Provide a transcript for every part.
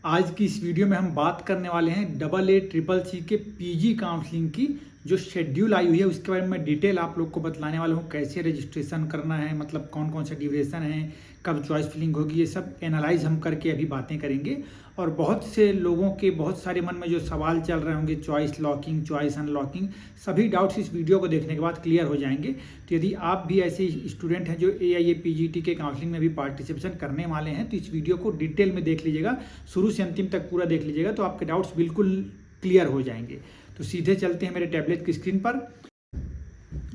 आज की इस वीडियो में हम बात करने वाले हैं AA CCC के पीजी काउंसलिंग की जो शेड्यूल आई हुई है उसके बारे में डिटेल आप लोग को बतलाने वाला हूँ। कैसे रजिस्ट्रेशन करना है, मतलब कौन कौन सा ड्यूरेशन है, कब चॉइस फिलिंग होगी, ये सब एनालाइज हम करके अभी बातें करेंगे। और बहुत से लोगों के बहुत सारे मन में जो सवाल चल रहे होंगे, चॉइस लॉकिंग, चॉइस अनलॉकिंग, सभी डाउट्स इस वीडियो को देखने के बाद क्लियर हो जाएंगे। तो यदि आप भी ऐसे स्टूडेंट हैं जो AIA PGT के काउंसलिंग में भी पार्टिसिपेशन करने वाले हैं तो इस वीडियो को डिटेल में देख लीजिएगा, शुरू से अंतिम तक पूरा देख लीजिएगा, तो आपके डाउट्स बिल्कुल क्लियर हो जाएंगे। तो सीधे चलते हैं मेरे टैबलेट की स्क्रीन पर।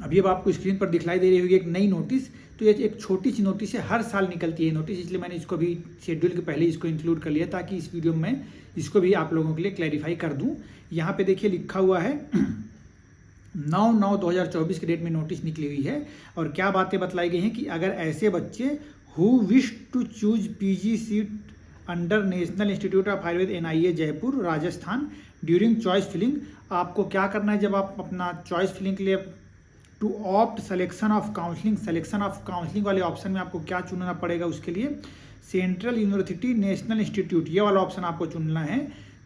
अभी अब आपको स्क्रीन पर दिखलाई दे रही होगी एक नई नोटिस। तो ये एक छोटी सी नोटिस है, हर साल निकलती है नोटिस, इसलिए मैंने इसको भी शेड्यूल के पहले इसको इंक्लूड कर लिया ताकि इस वीडियो में इसको भी आप लोगों के लिए क्लैरिफाई कर दूं। यहाँ पे देखिए लिखा हुआ है 9/9/2024 के डेट में नोटिस निकली हुई है और क्या बातें बतलाई गई हैं कि अगर ऐसे बच्चे who wish to choose PG seat under national institute of Ayurveda NIA Jaipur Rajasthan during choice filling, आपको क्या करना है जब आप अपना चॉइस फिलिंग के लिए to opt selection of counselling वाले ऑप्शन में आपको क्या चुनना पड़ेगा, उसके लिए सेंट्रल यूनिवर्सिटी नेशनल इंस्टीट्यूट ये वाला ऑप्शन आपको चुनना है।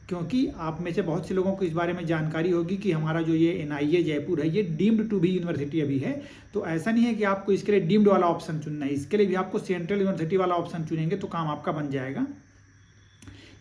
क्योंकि आप में से बहुत से लोगों को इस बारे में जानकारी होगी कि हमारा जो ये NIA जयपुर है ये डीम्ड टू बी यूनिवर्सिटी अभी है, तो ऐसा नहीं है कि आपको इसके लिए डीम्ड वाला ऑप्शन चुनना है, इसके लिए भी आपको सेंट्रल यूनिवर्सिटी वाला ऑप्शन चुनेंगे तो काम आपका बन जाएगा।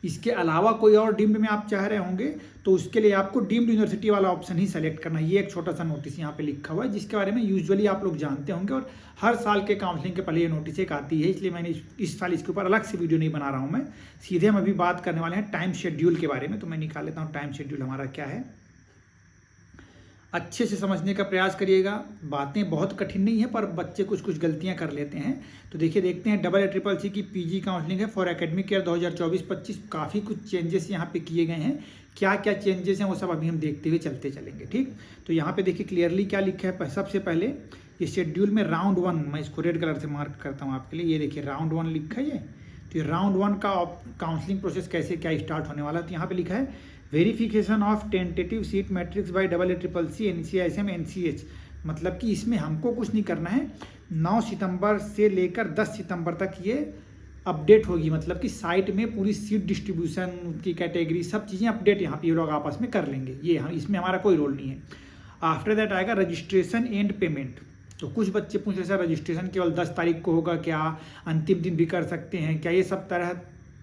इसके अलावा कोई और डीम्ड में आप चाह रहे होंगे तो उसके लिए आपको डीम्ड यूनिवर्सिटी वाला ऑप्शन ही सेलेक्ट करना है। ये एक छोटा सा नोटिस यहाँ पे लिखा हुआ है जिसके बारे में यूजुअली आप लोग जानते होंगे और हर साल के काउंसलिंग के पहले ये नोटिस एक आती है, इसलिए मैंने इस साल इसके ऊपर अलग से वीडियो नहीं बना रहा हूँ। मैं सीधे हम अभी बात करने वाले हैं टाइम शेड्यूल के बारे में। तो मैं निकाल लेता हूँ टाइम शेड्यूल हमारा क्या है, अच्छे से समझने का प्रयास करिएगा। बातें बहुत कठिन नहीं है पर बच्चे कुछ कुछ गलतियां कर लेते हैं। तो देखिए देखते हैं AA CCC की PG काउंसलिंग है फॉर एकेडमिक ईयर 2024-25। काफ़ी कुछ चेंजेस यहाँ पे किए गए हैं, क्या क्या चेंजेस हैं वो सब अभी हम देखते हुए चलते चलेंगे। ठीक, तो यहाँ पे देखिए क्लियरली क्या लिखा है। सबसे पहले ये शेड्यूल में राउंड 1, मैं इसको रेड कलर से मार्क करता हूँ आपके लिए, ये देखिए राउंड 1 लिखा है ये। तो ये राउंड 1 का काउंसलिंग प्रोसेस कैसे क्या स्टार्ट होने वाला है। तो यहाँ पे लिखा है verification of tentative seat matrix bye AA CCC NCISM NCH, मतलब कि इसमें हमको कुछ नहीं करना है। 9 सितंबर से लेकर 10 सितंबर तक ये अपडेट होगी, मतलब कि साइट में पूरी सीट डिस्ट्रीब्यूशन की कैटेगरी सब चीज़ें अपडेट यहाँ पे ये लोग आपस में कर लेंगे, ये इसमें हमारा कोई रोल नहीं है। आफ्टर दैट आएगा रजिस्ट्रेशन एंड पेमेंट। तो कुछ बच्चे पूछ रहे सर रजिस्ट्रेशन केवल 10 तारीख को होगा क्या, अंतिम दिन भी कर सकते हैं क्या, ये सब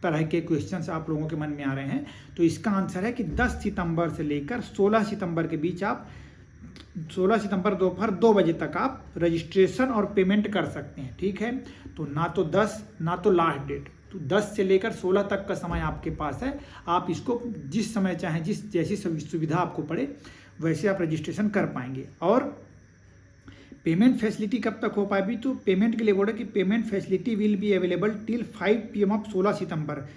तरह के क्वेश्चंस आप लोगों के मन में आ रहे हैं। तो इसका आंसर है कि 10 सितंबर से लेकर 16 सितंबर के बीच आप 16 सितंबर दोपहर 2 बजे तक आप रजिस्ट्रेशन और पेमेंट कर सकते हैं। ठीक है, तो ना तो 10 ना तो लास्ट डेट, तो 10 से लेकर 16 तक का समय आपके पास है। आप इसको जिस समय चाहें, जैसी सुविधा आपको पड़े वैसे आप रजिस्ट्रेशन कर पाएंगे। और पेमेंट फैसिलिटी कब तक हो पाएगी, तो पेमेंट के लिए बोला कि payment facility will be available till 5 PM of 16 सितंबर,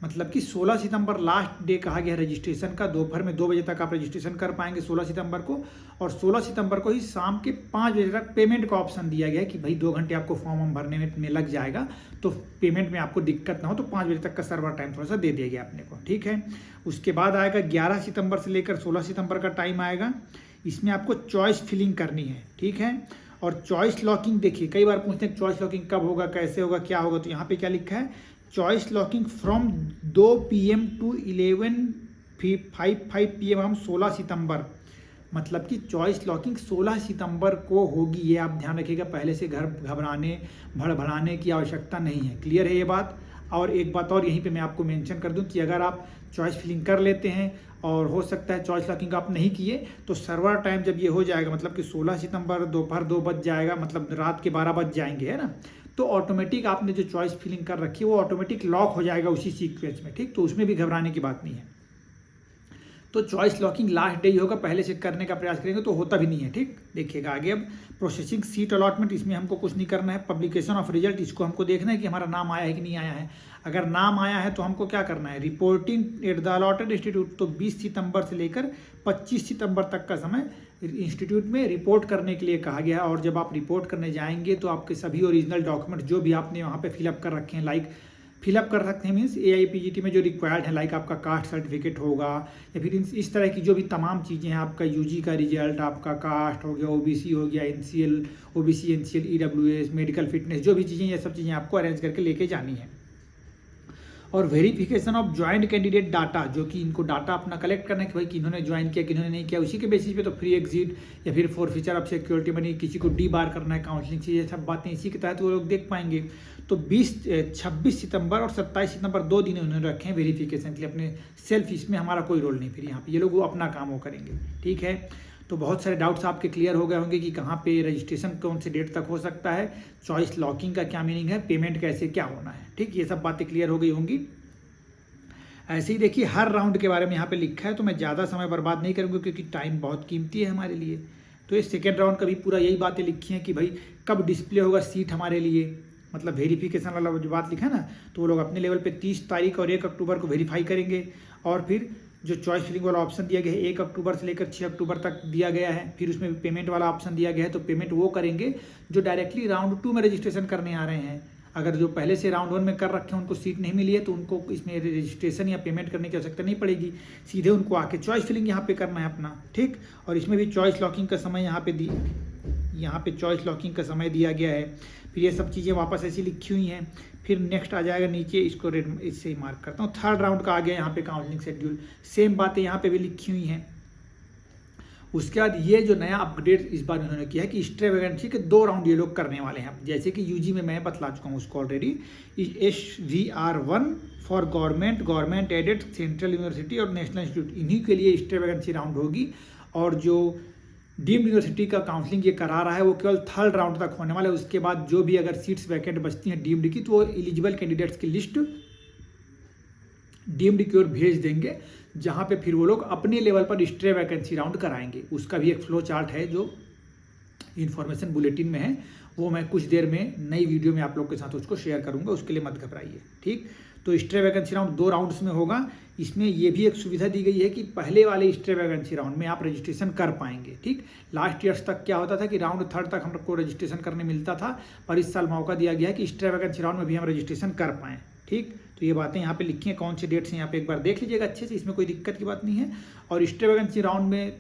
मतलब कि 16 सितंबर लास्ट डे कहा गया है रजिस्ट्रेशन का। दोपहर में 2 बजे तक आप रजिस्ट्रेशन कर पाएंगे 16 सितंबर को, और 16 सितंबर को ही शाम के 5 बजे तक पेमेंट का ऑप्शन दिया गया है कि भाई 2 घंटे आपको फॉर्म भरने में लग जाएगा, तो पेमेंट में आपको दिक्कत ना हो, तो 5 बजे तक का सर्वर टाइम थोड़ा सा दे दिया गया अपने को। ठीक है, उसके बाद आएगा 11 सितंबर से लेकर 16 सितंबर का टाइम आएगा, इसमें आपको चॉइस फिलिंग करनी है। ठीक है, और चॉइस लॉकिंग देखिए कई बार पूछते हैं चॉइस लॉकिंग कब होगा, कैसे होगा, क्या होगा। तो यहाँ पे क्या लिखा है, choice locking from 2 PM to 11:55 PM हम 16 सितंबर, मतलब कि चॉइस लॉकिंग 16 सितंबर को होगी। ये आप ध्यान रखिएगा, पहले से घबराने भड़बड़ाने की आवश्यकता नहीं है। क्लियर है ये बात। और एक बात और यहीं पे मैं आपको मेंशन कर दूं कि अगर आप चॉइस फिलिंग कर लेते हैं और हो सकता है चॉइस लॉकिंग आप नहीं किए, तो सर्वर टाइम जब ये हो जाएगा, मतलब कि 16 सितंबर दोपहर 2 बज जाएगा, मतलब रात के 12 बज जाएंगे, है ना, तो ऑटोमेटिक आपने जो चॉइस फिलिंग कर रखी है वो ऑटोमेटिक लॉक हो जाएगा उसी सीक्वेंस में। ठीक, तो उसमें भी घबराने की बात नहीं है। तो चॉइस लॉकिंग लास्ट डे ही होगा, पहले से करने का प्रयास करेंगे तो होता भी नहीं है। ठीक, देखिएगा आगे। अब प्रोसेसिंग सीट अलॉटमेंट, इसमें हमको कुछ नहीं करना है। पब्लिकेशन ऑफ रिजल्ट, इसको हमको देखना है कि हमारा नाम आया है कि नहीं आया है। अगर नाम आया है तो हमको क्या करना है, reporting at the allotted institute, तो 20 सितंबर से लेकर 25 सितंबर तक का समय इंस्टीट्यूट में रिपोर्ट करने के लिए कहा गया है। और जब आप रिपोर्ट करने जाएंगे तो आपके सभी ओरिजिनल डॉक्यूमेंट जो भी आपने वहाँ पे फिलअप कर रखे हैं, लाइक फिलअप कर सकते हैं मीन्स AIA PGT में जो रिक्वायर्ड है, लाइक आपका कास्ट सर्टिफिकेट होगा या फिर इस तरह की जो भी तमाम चीज़ें हैं, आपका UG का रिजल्ट, आपका कास्ट हो गया, OBC हो गया, NCL OBC NCL EWS medical fitness, जो भी चीज़ें, ये सब चीज़ें आपको अरेंज करके लेके जानी है। और verification of joint candidate data, जो कि इनको डाटा अपना कलेक्ट करना है कि भाई किन्होंने ज्वाइन किया किन्होंने नहीं किया, उसी के बेसिस पे तो फ्री एग्जिट या फिर फॉरफीचर ऑफ सिक्योरिटी मनी, किसी को डी बार करना है काउंसलिंग से, ये सब बातें इसी के तहत वो लोग देख पाएंगे। तो 26 सितंबर और 27 सितंबर 2 दिन उन्होंने रखे हैं वेरिफिकेशन के लिए अपने सेल्फ, इसमें हमारा कोई रोल नहीं, फिर यहाँ पे ये लोग वो अपना काम वो करेंगे। ठीक है, तो बहुत सारे डाउट्स आपके क्लियर हो गए होंगे कि कहाँ पे रजिस्ट्रेशन कौन से डेट तक हो सकता है, चॉइस लॉकिंग का क्या मीनिंग है, पेमेंट कैसे क्या होना है। ठीक, ये सब बातें क्लियर हो गई होंगी। ऐसे ही देखिए हर राउंड के बारे में यहाँ पे लिखा है, तो मैं ज़्यादा समय बर्बाद नहीं करूँगा क्योंकि टाइम बहुत कीमती है हमारे लिए। तो ये सेकेंड राउंड का भी पूरा यही बातें लिखी हैं कि भाई कब डिस्प्ले होगा सीट हमारे लिए, मतलब वेरिफिकेशन वाला जो बात लिखा है ना, तो वो लोग अपने लेवल पे 30 तारीख और 1 अक्टूबर को वेरीफाई करेंगे। और फिर जो चॉइस फिलिंग वाला ऑप्शन दिया गया है 1 अक्टूबर से लेकर 6 अक्टूबर तक दिया गया है, फिर उसमें पेमेंट वाला ऑप्शन दिया गया है, तो पेमेंट वो करेंगे जो डायरेक्टली राउंड 2 में रजिस्ट्रेशन करने आ रहे हैं। अगर जो पहले से राउंड 1 में कर रखे हैं उनको सीट नहीं मिली है तो उनको इसमें रजिस्ट्रेशन या पेमेंट करने की आवश्यकता नहीं पड़ेगी, सीधे उनको आके चॉइस फिलिंग यहाँ पे करना है अपना। ठीक, और इसमें भी चॉइस लॉकिंग का समय यहाँ पे चॉइस लॉकिंग का समय दिया गया है। फिर ये सब चीज़ें वापस ऐसी लिखी हुई हैं। फिर नेक्स्ट आ जाएगा नीचे, इसको रेड इससे ही मार्क करता हूँ। थर्ड राउंड का आ गया यहाँ पे काउंसलिंग शेड्यूल, सेम बातें यहाँ पे भी लिखी हुई हैं। उसके बाद ये जो नया अपग्रेड इस बार उन्होंने किया है कि स्ट्रे वैकेंसी के 2 राउंड ये लोग करने वाले हैं, जैसे कि यूजी में मैं बतला चुका हूँ उसको already. SVR1 for government aided central university और नेशनल इंस्टीट्यूट, इन्हीं के लिए स्ट्रे वैकेंसी राउंड होगी। और जो डीम्ड यूनिवर्सिटी का काउंसलिंग ये करा रहा है वो केवल थर्ड राउंड तक होने वाला है। उसके बाद जो भी अगर सीट्स वैकेंट बचती हैं डीम्ड की, तो वो एलिजिबल कैंडिडेट्स की लिस्ट डीम्ड की ओर भेज देंगे, जहां पे फिर वो लोग अपने लेवल पर स्ट्रे वैकेंसी राउंड कराएंगे। उसका भी एक फ्लो चार्ट है जो इन्फॉर्मेशन बुलेटिन में है, वो मैं कुछ देर में नई वीडियो में आप लोग के साथ उसको शेयर करूंगा, उसके लिए मत घबराइए। ठीक, तो स्ट्रे वैकेंसी राउंड 2 राउंड्स में होगा। इसमें ये भी एक सुविधा दी गई है कि पहले वाले स्ट्रे वैकेंसी राउंड में आप रजिस्ट्रेशन कर पाएंगे। ठीक, लास्ट ईयर्स तक क्या होता था कि राउंड 3 तक हम लोग को रजिस्ट्रेशन करने मिलता था, पर इस साल मौका दिया गया है कि स्ट्रे वैकेंसी राउंड में भी हम रजिस्ट्रेशन कर पाएँ। ठीक, तो ये बातें यहाँ पे लिखी हैं, कौन से डेट्स हैं यहाँ पे एक बार देख लीजिएगा अच्छे से, इसमें कोई दिक्कत की बात नहीं है। और स्ट्रे वैकेंसी राउंड में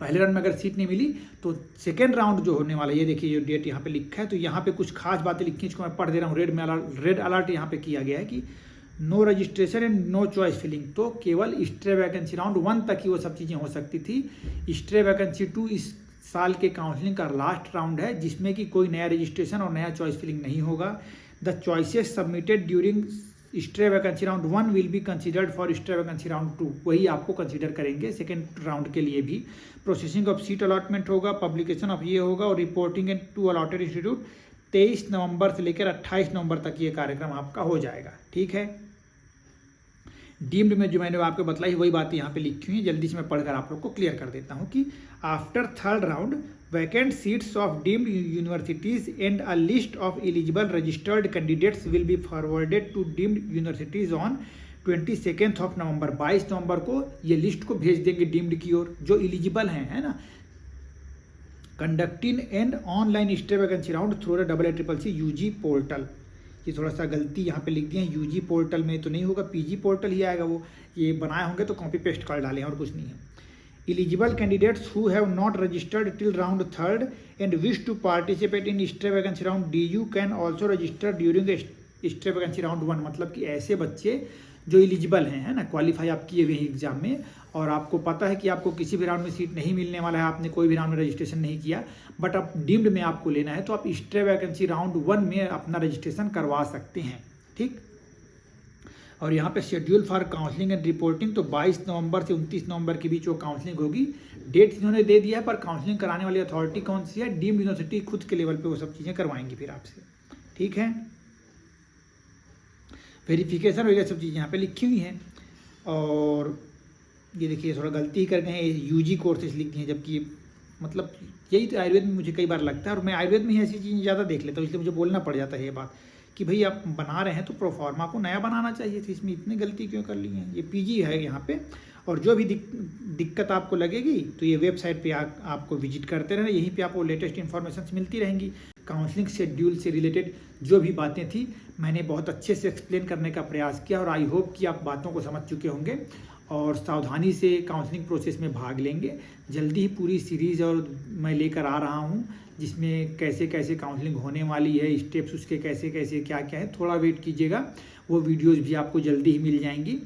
पहले राउंड में अगर सीट नहीं मिली तो सेकेंड राउंड जो होने वाला है, ये देखिए ये डेट यहाँ पे लिखा है, तो यहाँ पे कुछ खास बातें लिखी हैं, इसको मैं पढ़ दे रहा हूँ। रेड अलर्ट यहाँ पे किया गया है कि no registration and no choice filling, तो केवल स्ट्रे वैकेंसी राउंड 1 तक ही वो सब चीज़ें हो सकती थी। स्ट्रे वैकेंसी 2 इस साल के काउंसलिंग का लास्ट राउंड है, जिसमें कि कोई नया रजिस्ट्रेशन और नया चॉइस फिलिंग नहीं होगा। The choices submitted during stray vacancy round 1 will be considered for stray vacancy round 2, वही आपको कंसिडर करेंगे सेकेंड राउंड के लिए भी। प्रोसेसिंग ऑफ सीट अलॉटमेंट होगा, पब्लिकेशन ऑफ ये होगा, और reporting in to allotted institute 23 नवंबर से लेकर 28 नवंबर तक ये कार्यक्रम आपका हो जाएगा। ठीक है, डीम्ड में जो मैंने आपको बतलाई वही बातें यहाँ पे लिखी हुई हैं, जल्दी से मैं पढ़कर आप लोग को क्लियर कर देता हूँ कि after third round vacant seats of deemed universities and a list of eligible registered candidates will be forwarded to deemed universities on 22nd of November। 22 नवंबर को ये लिस्ट को भेज देंगे डीम्ड की ओर जो एलिजिबल हैं, है ना। Conducting and online stray vacancy round through the AACC UG portal, ये थोड़ा सा गलती यहाँ पे लिख दिया है, यूजी पोर्टल में तो नहीं होगा, पीजी पोर्टल ही आएगा, वो ये बनाए होंगे तो कॉपी पेस्ट कर डालें और कुछ नहीं है। Eligible candidates who have not registered till round 3rd and wish to participate in stray vacancy round DU can also register during the stray vacancy round 1, मतलब कि ऐसे बच्चे जो एलिजिबल हैं, है ना, क्वालिफाई आप किए हुए हैं एग्जाम में, और आपको पता है कि आपको किसी भी राउंड में सीट नहीं मिलने वाला है, आपने कोई भी राउंड में रजिस्ट्रेशन नहीं किया, बट अब डीम्ड में आपको लेना है, तो आप स्ट्रे वैकेंसी राउंड 1 में अपना रजिस्ट्रेशन करवा सकते हैं। ठीक, और यहाँ पे schedule for counselling and reporting, तो 22 नवंबर से 29 नवंबर के बीच वो काउंसलिंग होगी। डेट इन्होंने दे दिया है, पर काउंसलिंग कराने वाली अथॉरिटी कौन सी है, डीम्ड यूनिवर्सिटी खुद के लेवल पे वो सब चीज़ें करवाएंगी फिर आपसे। ठीक है, वेरिफिकेशन वगैरह सब चीज़ें यहाँ पे लिखी हुई हैं। और ये देखिए थोड़ा गलती कर गए हैं, यूजी कोर्सेज लिख दिए हैं, जबकि मतलब यही तो आयुर्वेद में मुझे कई बार लगता है, और मैं आयुर्वेद में ही ऐसी चीज़ें ज़्यादा देख लेता हूँ, इसलिए मुझे बोलना पड़ जाता है ये बात कि भाई आप बना रहे हैं तो प्रोफार्मा को नया बनाना चाहिए थी, इसमें इतनी गलती क्यों कर ली है। ये पीजी है यहाँ पे, और जो भी दिक्कत आपको लगेगी तो ये वेबसाइट पे आपको विजिट करते रहना, यहीं पे आपको लेटेस्ट इन्फॉर्मेशन मिलती रहेंगी। काउंसलिंग शेड्यूल से रिलेटेड जो भी बातें थी मैंने बहुत अच्छे से एक्सप्लेन करने का प्रयास किया, और आई होप कि आप बातों को समझ चुके होंगे और सावधानी से काउंसलिंग प्रोसेस में भाग लेंगे। जल्दी ही पूरी सीरीज़ और मैं लेकर आ रहा हूँ, जिसमें कैसे कैसे काउंसलिंग होने वाली है, स्टेप्स उसके कैसे कैसे क्या क्या है, थोड़ा वेट कीजिएगा, वो वीडियोज़ भी आपको जल्दी ही मिल जाएंगी।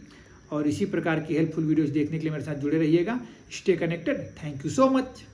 और इसी प्रकार की हेल्पफुल वीडियोज़ देखने के लिए मेरे साथ जुड़े रहिएगा। Stay connected. Thank you so much.